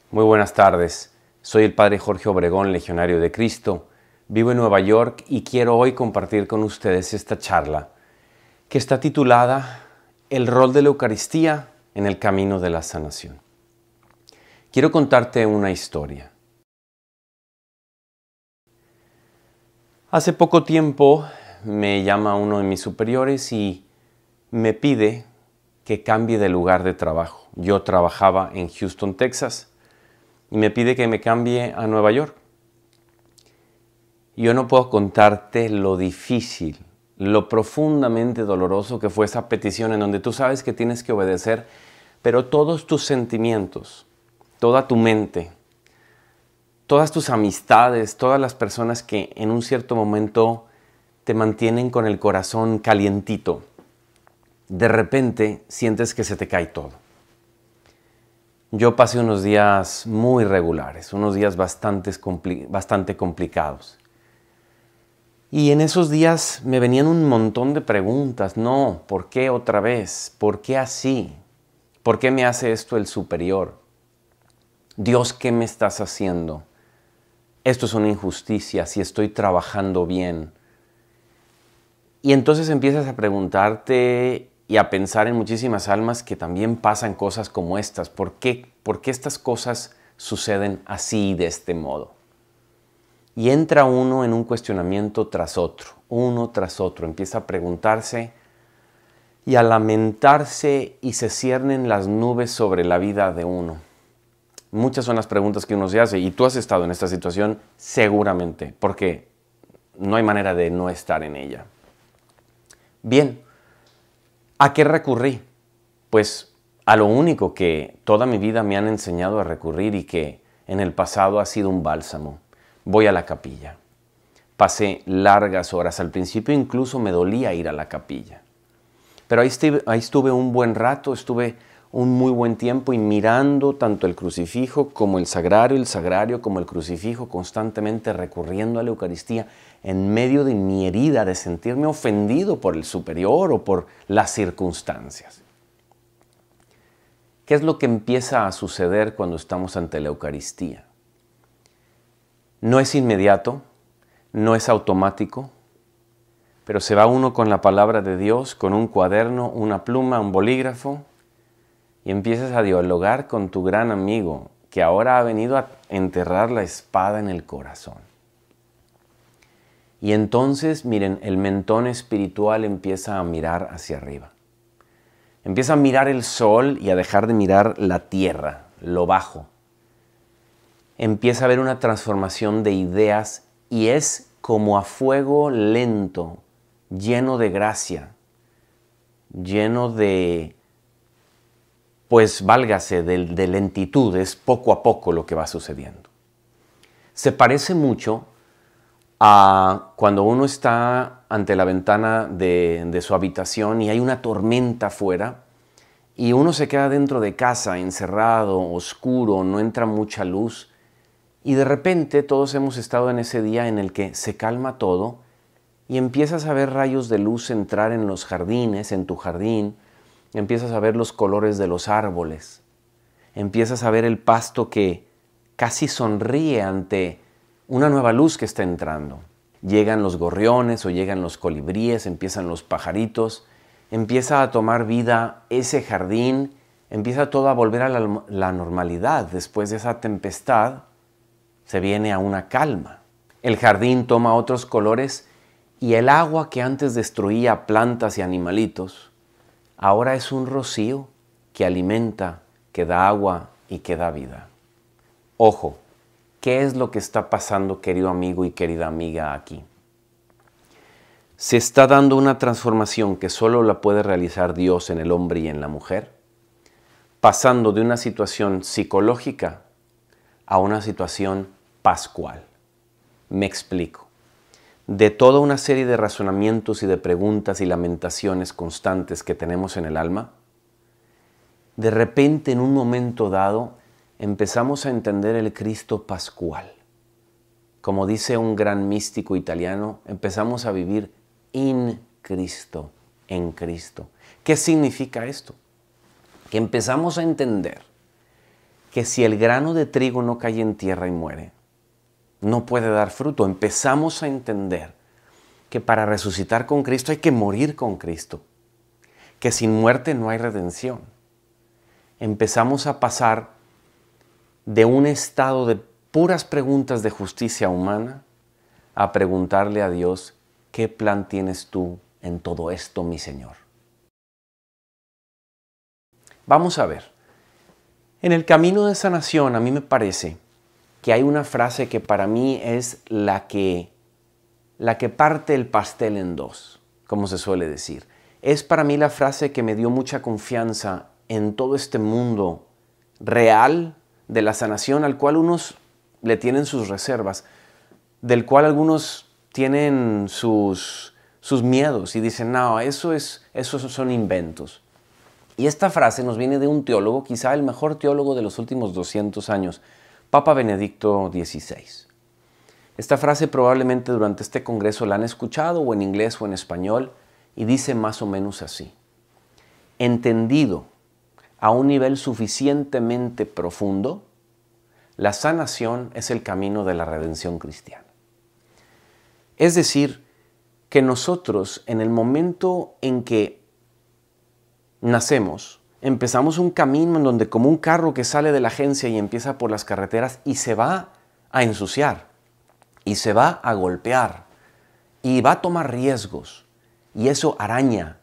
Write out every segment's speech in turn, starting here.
Muy buenas tardes. Soy el Padre Jorge Obregón, Legionario de Cristo. Vivo en Nueva York y quiero hoy compartir con ustedes esta charla que está titulada El rol de la Eucaristía en el camino de la sanación. Quiero contarte una historia. Hace poco tiempo me llama uno de mis superiores y me pide que cambie de lugar de trabajo. Yo trabajaba en Houston, Texas, y me pide que me cambie a Nueva York. Yo no puedo contarte lo difícil, lo profundamente doloroso que fue esa petición en donde tú sabes que tienes que obedecer, pero todos tus sentimientos, toda tu mente, todas tus amistades, todas las personas que en un cierto momento te mantienen con el corazón calientito, de repente sientes que se te cae todo. Yo pasé unos días muy regulares, unos días bastante complicados. Y en esos días me venían un montón de preguntas. No, ¿por qué otra vez? ¿Por qué así? ¿Por qué me hace esto el superior? Dios, ¿qué me estás haciendo? Esto es una injusticia, si estoy trabajando bien. Y entonces empiezas a preguntarte y a pensar en muchísimas almas que también pasan cosas como estas. ¿Por qué estas cosas suceden así, de este modo? Y entra uno en un cuestionamiento tras otro, uno tras otro. Empieza a preguntarse y a lamentarse y se ciernen las nubes sobre la vida de uno. Muchas son las preguntas que uno se hace y tú has estado en esta situación seguramente, porque no hay manera de no estar en ella. Bien, ¿a qué recurrí? Pues a lo único que toda mi vida me han enseñado a recurrir y que en el pasado ha sido un bálsamo. Voy a la capilla. Pasé largas horas. Al principio incluso me dolía ir a la capilla. Pero ahí estuve un buen rato, estuve un muy buen tiempo y mirando tanto el crucifijo como el sagrario como el crucifijo, constantemente recurriendo a la Eucaristía en medio de mi herida de sentirme ofendido por el superior o por las circunstancias. ¿Qué es lo que empieza a suceder cuando estamos ante la Eucaristía? No es inmediato, no es automático, pero se va uno con la palabra de Dios, con un cuaderno, una pluma, un bolígrafo, y empiezas a dialogar con tu gran amigo que ahora ha venido a enterrar la espada en el corazón. Y entonces, miren, el mentón espiritual empieza a mirar hacia arriba. Empieza a mirar el sol y a dejar de mirar la tierra, lo bajo. Empieza a haber una transformación de ideas y es como a fuego lento, lleno de gracia, lleno de, pues válgase, de lentitud, es poco a poco lo que va sucediendo. Se parece mucho a cuando uno está ante la ventana de su habitación y hay una tormenta afuera y uno se queda dentro de casa, encerrado, oscuro, no entra mucha luz. Y de repente todos hemos estado en ese día en el que se calma todo y empiezas a ver rayos de luz entrar en los jardines, en tu jardín, empiezas a ver los colores de los árboles, empiezas a ver el pasto que casi sonríe ante una nueva luz que está entrando. Llegan los gorriones o llegan los colibríes, empiezan los pajaritos, empieza a tomar vida ese jardín, empieza todo a volver a la normalidad después de esa tempestad. Se viene a una calma. El jardín toma otros colores y el agua que antes destruía plantas y animalitos, ahora es un rocío que alimenta, que da agua y que da vida. Ojo, ¿qué es lo que está pasando, querido amigo y querida amiga, aquí? Se está dando una transformación que solo la puede realizar Dios en el hombre y en la mujer, pasando de una situación psicológica a una situación pascual. Me explico. De toda una serie de razonamientos y de preguntas y lamentaciones constantes que tenemos en el alma, de repente en un momento dado empezamos a entender el Cristo pascual. Como dice un gran místico italiano, empezamos a vivir in Cristo, en Cristo. ¿Qué significa esto? Que empezamos a entender que si el grano de trigo no cae en tierra y muere, no puede dar fruto. Empezamos a entender que para resucitar con Cristo hay que morir con Cristo, que sin muerte no hay redención. Empezamos a pasar de un estado de puras preguntas de justicia humana a preguntarle a Dios, ¿qué plan tienes tú en todo esto, mi Señor? Vamos a ver. En el camino de sanación, a mí me parece que hay una frase que para mí es la que parte el pastel en dos, como se suele decir. Es para mí la frase que me dio mucha confianza en todo este mundo real de la sanación, al cual unos le tienen sus reservas, del cual algunos tienen sus miedos y dicen, no, esos son inventos. Y esta frase nos viene de un teólogo, quizá el mejor teólogo de los últimos 200 años, Papa Benedicto XVI. Esta frase probablemente durante este congreso la han escuchado o en inglés o en español y dice más o menos así. Entendido a un nivel suficientemente profundo, la sanación es el camino de la redención cristiana. Es decir, que nosotros en el momento en que nacemos, empezamos un camino en donde como un carro que sale de la agencia y empieza por las carreteras y se va a ensuciar, y se va a golpear, y va a tomar riesgos, y eso araña,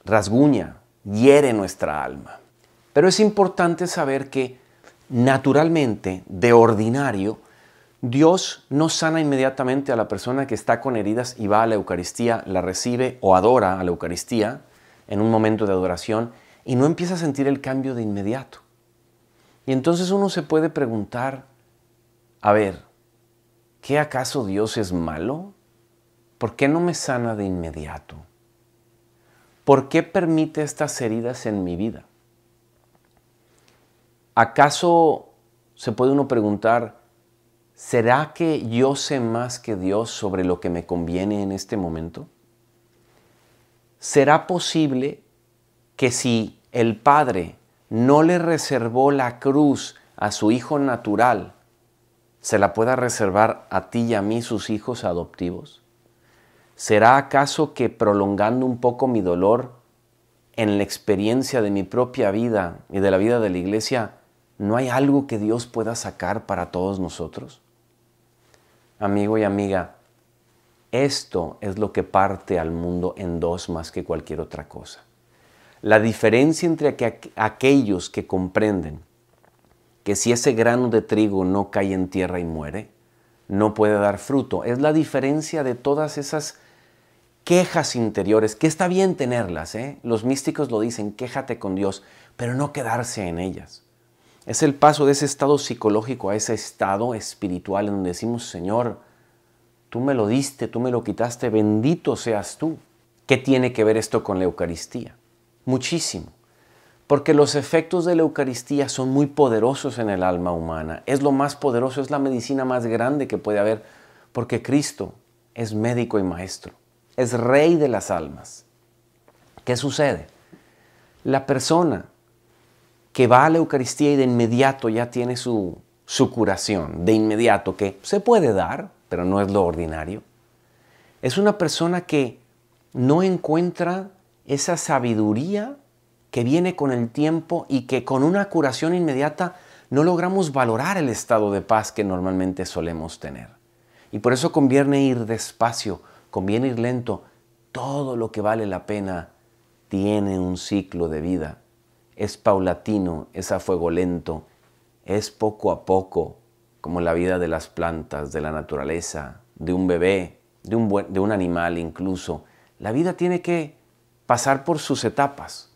rasguña, hiere nuestra alma. Pero es importante saber que naturalmente, de ordinario, Dios no sana inmediatamente a la persona que está con heridas y va a la Eucaristía, la recibe o adora a la Eucaristía en un momento de adoración y no empieza a sentir el cambio de inmediato. Y entonces uno se puede preguntar, a ver, ¿qué acaso Dios es malo? ¿Por qué no me sana de inmediato? ¿Por qué permite estas heridas en mi vida? ¿Acaso se puede uno preguntar, ¿será que yo sé más que Dios sobre lo que me conviene en este momento? ¿Será posible que si el Padre no le reservó la cruz a su Hijo natural, se la pueda reservar a ti y a mí, sus hijos adoptivos? ¿Será acaso que prolongando un poco mi dolor en la experiencia de mi propia vida y de la vida de la iglesia, no hay algo que Dios pueda sacar para todos nosotros? Amigo y amiga, esto es lo que parte al mundo en dos más que cualquier otra cosa. La diferencia entre aquellos que comprenden que si ese grano de trigo no cae en tierra y muere, no puede dar fruto, es la diferencia de todas esas quejas interiores, que está bien tenerlas, Los místicos lo dicen, quéjate con Dios, pero no quedarse en ellas. Es el paso de ese estado psicológico a ese estado espiritual en donde decimos, Señor, tú me lo diste, tú me lo quitaste, bendito seas tú. ¿Qué tiene que ver esto con la Eucaristía? Muchísimo, porque los efectos de la Eucaristía son muy poderosos en el alma humana. Es lo más poderoso, es la medicina más grande que puede haber, porque Cristo es médico y maestro, es Rey de las almas. ¿Qué sucede? La persona que va a la Eucaristía y de inmediato ya tiene su curación, de inmediato, que se puede dar, pero no es lo ordinario, es una persona que no encuentra esa sabiduría que viene con el tiempo y que con una curación inmediata no logramos valorar el estado de paz que normalmente solemos tener. Y por eso conviene ir despacio, conviene ir lento. Todo lo que vale la pena tiene un ciclo de vida. Es paulatino, es a fuego lento, es poco a poco, como la vida de las plantas, de la naturaleza, de un bebé, de un animal incluso. La vida tiene que pasar por sus etapas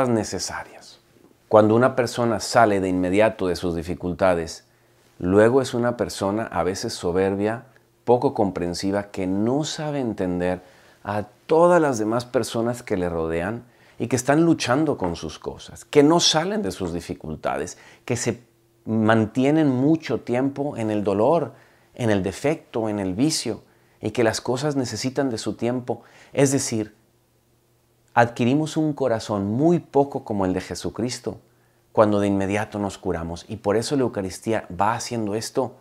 necesarias. Cuando una persona sale de inmediato de sus dificultades, luego es una persona a veces soberbia, poco comprensiva, que no sabe entender a todas las demás personas que le rodean y que están luchando con sus cosas, que no salen de sus dificultades, que se mantienen mucho tiempo en el dolor, en el defecto, en el vicio, y que las cosas necesitan de su tiempo. Es decir, adquirimos un corazón muy poco como el de Jesucristo, cuando de inmediato nos curamos. Y por eso la Eucaristía va haciendo esto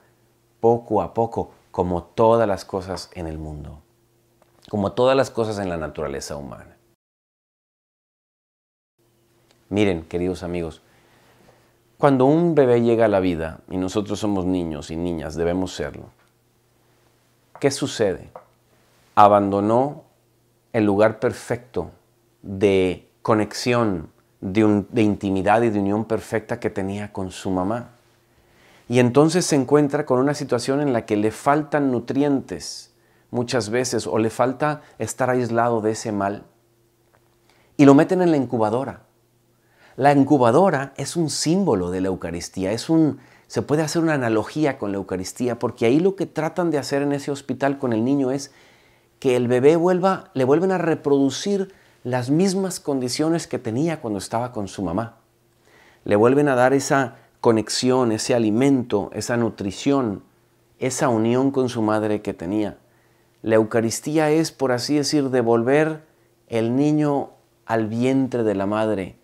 poco a poco, como todas las cosas en el mundo, como todas las cosas en la naturaleza humana. Miren, queridos amigos, cuando un bebé llega a la vida, y nosotros somos niños y niñas, debemos serlo, ¿qué sucede? Abandonó el lugar perfecto de conexión, de intimidad y de unión perfecta que tenía con su mamá. Y entonces se encuentra con una situación en la que le faltan nutrientes muchas veces, o le falta estar aislado de ese mal, y lo meten en la incubadora. La incubadora es un símbolo de la Eucaristía, se puede hacer una analogía con la Eucaristía, porque ahí lo que tratan de hacer en ese hospital con el niño es que el bebé le vuelven a reproducir las mismas condiciones que tenía cuando estaba con su mamá. Le vuelven a dar esa conexión, ese alimento, esa nutrición, esa unión con su madre que tenía. La Eucaristía es, por así decir, devolver el niño al vientre de la madre,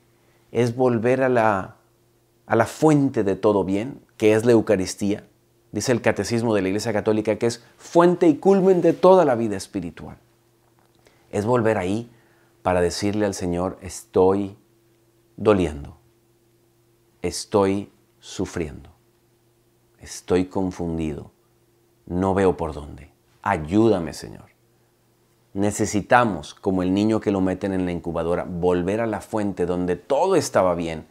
es volver a la fuente de todo bien, que es la Eucaristía. Dice el Catecismo de la Iglesia Católica que es fuente y culmen de toda la vida espiritual. Es volver ahí para decirle al Señor, estoy doliendo, estoy sufriendo, estoy confundido, no veo por dónde. Ayúdame, Señor. Necesitamos, como el niño que lo meten en la incubadora, volver a la fuente donde todo estaba bien,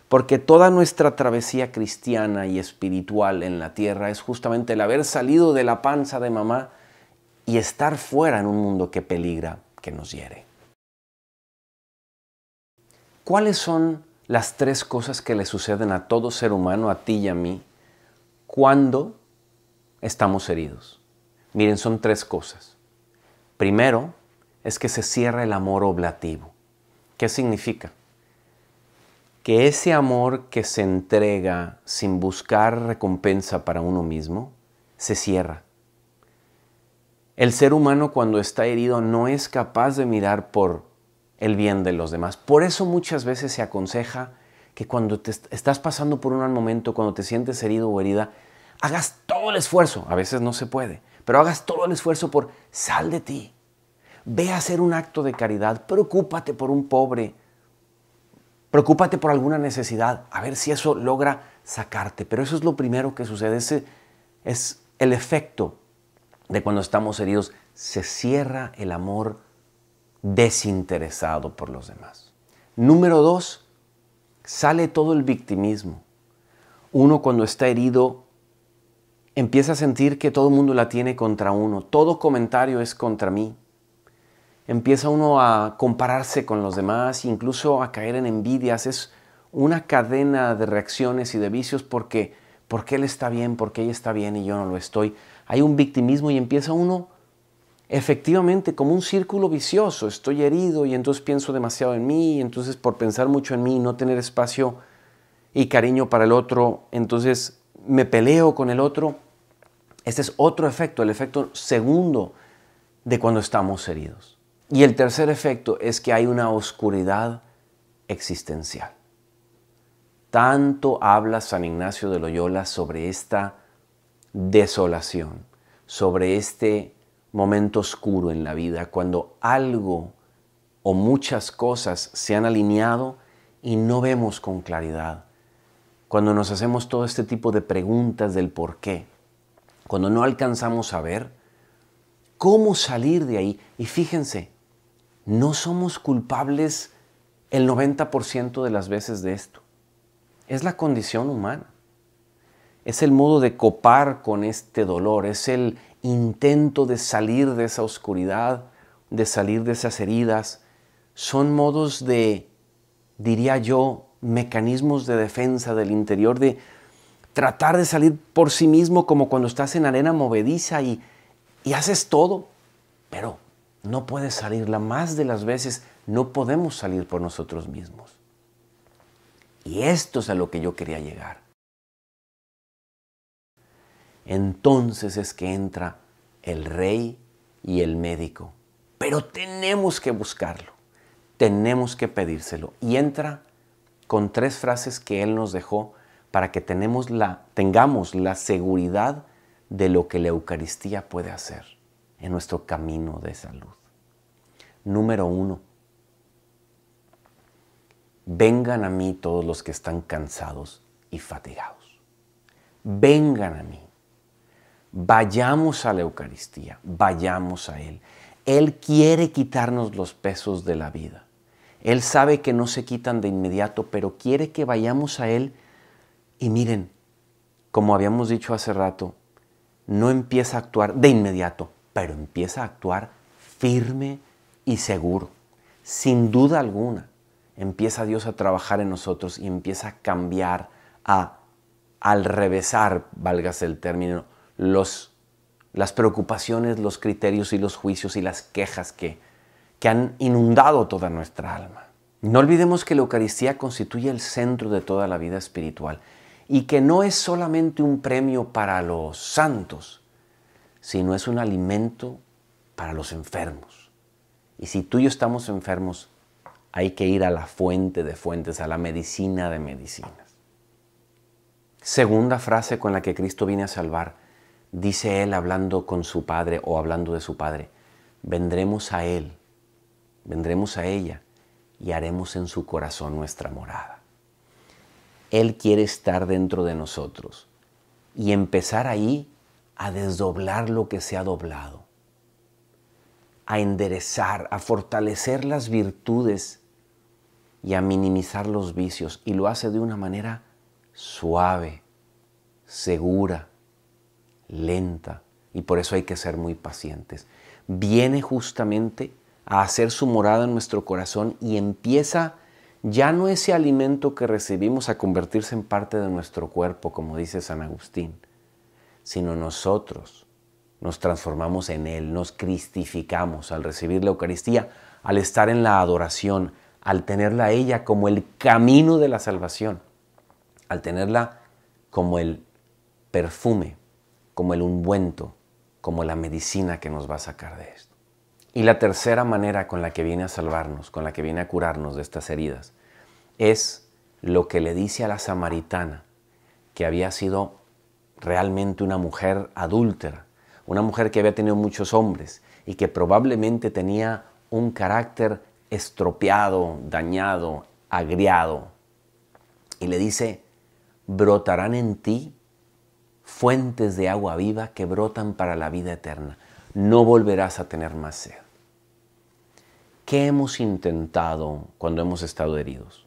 porque toda nuestra travesía cristiana y espiritual en la tierra es justamente el haber salido de la panza de mamá y estar fuera en un mundo que peligra, que nos hiere. ¿Cuáles son las 3 cosas que le suceden a todo ser humano, a ti y a mí, cuando estamos heridos? Miren, son 3 cosas. Primero, es que se cierra el amor oblativo. ¿Qué significa? Que ese amor que se entrega sin buscar recompensa para uno mismo, se cierra. El ser humano cuando está herido no es capaz de mirar por el bien de los demás. Por eso muchas veces se aconseja que cuando estás pasando por un mal momento, cuando te sientes herido o herida, hagas todo el esfuerzo, a veces no se puede, pero hagas todo el esfuerzo por sal de ti. Ve a hacer un acto de caridad, preocúpate por un pobre, preocúpate por alguna necesidad, a ver si eso logra sacarte. Pero eso es lo primero que sucede, ese es el efecto de cuando estamos heridos. Se cierra el amor desinteresado por los demás. Número 2, sale todo el victimismo. Uno cuando está herido empieza a sentir que todo el mundo la tiene contra uno, todo comentario es contra mí. Empieza uno a compararse con los demás, incluso a caer en envidias. Es una cadena de reacciones y de vicios porque él está bien, porque ella está bien y yo no lo estoy. Hay un victimismo y empieza uno efectivamente como un círculo vicioso. Estoy herido y entonces pienso demasiado en mí, y entonces por pensar mucho en mí y no tener espacio y cariño para el otro, entonces me peleo con el otro. Este es otro efecto, el efecto segundo de cuando estamos heridos. Y el tercer efecto es que hay una oscuridad existencial. Tanto habla San Ignacio de Loyola sobre esta desolación, sobre este momento oscuro en la vida, cuando algo o muchas cosas se han alineado y no vemos con claridad. Cuando nos hacemos todo este tipo de preguntas del por qué, cuando no alcanzamos a ver cómo salir de ahí. Y fíjense, no somos culpables el 90% de las veces de esto. Es la condición humana. Es el modo de copar con este dolor. Es el intento de salir de esa oscuridad, de salir de esas heridas. Son modos de, diría yo, mecanismos de defensa del interior, de tratar de salir por sí mismo como cuando estás en arena movediza y haces todo, pero no puedes salir. La más de las veces no podemos salir por nosotros mismos. Y esto es a lo que yo quería llegar. Entonces es que entra el rey y el médico. Pero tenemos que buscarlo, tenemos que pedírselo. Y entra con 3 frases que Él nos dejó para que tengamos la seguridad de lo que la Eucaristía puede hacer en nuestro camino de salud. Número 1. Vengan a mí todos los que están cansados y fatigados. Vengan a mí. Vayamos a la Eucaristía, vayamos a Él. Él quiere quitarnos los pesos de la vida. Él sabe que no se quitan de inmediato, pero quiere que vayamos a Él. Y miren, como habíamos dicho hace rato, no empieza a actuar de inmediato, pero empieza a actuar firme y seguro. Sin duda alguna, empieza Dios a trabajar en nosotros y empieza a cambiar, al revésar, válgase el término, las preocupaciones, los criterios y los juicios y las quejas que han inundado toda nuestra alma. No olvidemos que la Eucaristía constituye el centro de toda la vida espiritual y que no es solamente un premio para los santos, sino es un alimento para los enfermos. Y si tú y yo estamos enfermos, hay que ir a la fuente de fuentes, a la medicina de medicinas. Segunda frase con la que Cristo viene a salvar, dice Él hablando con su Padre o hablando de su Padre, vendremos a Él, vendremos a ella y haremos en su corazón nuestra morada. Él quiere estar dentro de nosotros y empezar ahí a desdoblar lo que se ha doblado, a enderezar, a fortalecer las virtudes y a minimizar los vicios. Y lo hace de una manera suave, segura, lenta. Y por eso hay que ser muy pacientes. Viene justamente a hacer su morada en nuestro corazón y empieza ya no ese alimento que recibimos a convertirse en parte de nuestro cuerpo, como dice San Agustín, sino nosotros nos transformamos en Él, nos cristificamos al recibir la Eucaristía, al estar en la adoración, al tenerla a ella como el camino de la salvación, al tenerla como el perfume, como el ungüento, como la medicina que nos va a sacar de esto. Y la tercera manera con la que viene a salvarnos, con la que viene a curarnos de estas heridas, es lo que le dice a la samaritana, que había sido realmente una mujer adúltera, una mujer que había tenido muchos hombres y que probablemente tenía un carácter estropeado, dañado, agriado. Y le dice, brotarán en ti fuentes de agua viva que brotan para la vida eterna. No volverás a tener más sed. ¿Qué hemos intentado cuando hemos estado heridos?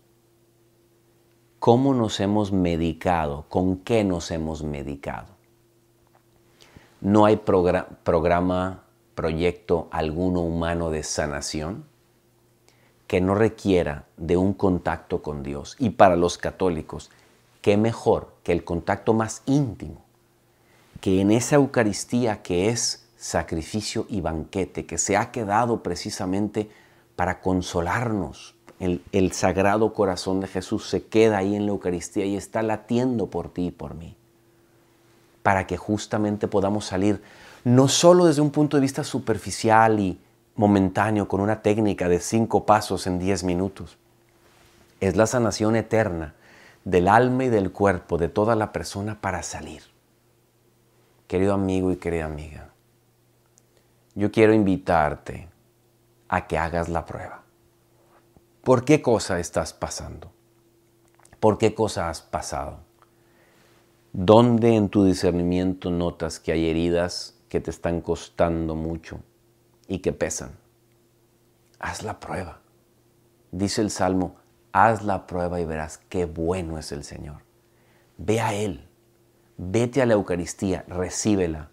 ¿Cómo nos hemos medicado? ¿Con qué nos hemos medicado? No hay programa, proyecto alguno humano de sanación que no requiera de un contacto con Dios. Y para los católicos, ¿qué mejor que el contacto más íntimo? Que en esa Eucaristía que es sacrificio y banquete, que se ha quedado precisamente para consolarnos. El Sagrado Corazón de Jesús se queda ahí en la Eucaristía y está latiendo por ti y por mí, para que justamente podamos salir no solo desde un punto de vista superficial y momentáneo con una técnica de 5 pasos en 10 minutos. Es la sanación eterna del alma y del cuerpo de toda la persona para salir. Querido amigo y querida amiga, yo quiero invitarte a que hagas la prueba. ¿Por qué cosa estás pasando? ¿Por qué cosa has pasado? ¿Dónde en tu discernimiento notas que hay heridas que te están costando mucho y que pesan? Haz la prueba. Dice el Salmo, haz la prueba y verás qué bueno es el Señor. Ve a Él, vete a la Eucaristía, recíbela,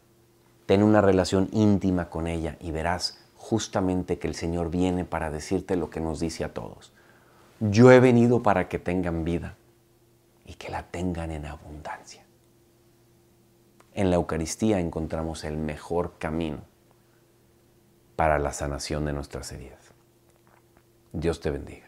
ten una relación íntima con ella y verás justamente que el Señor viene para decirte lo que nos dice a todos. Yo he venido para que tengan vida y que la tengan en abundancia. En la Eucaristía encontramos el mejor camino para la sanación de nuestras heridas. Dios te bendiga.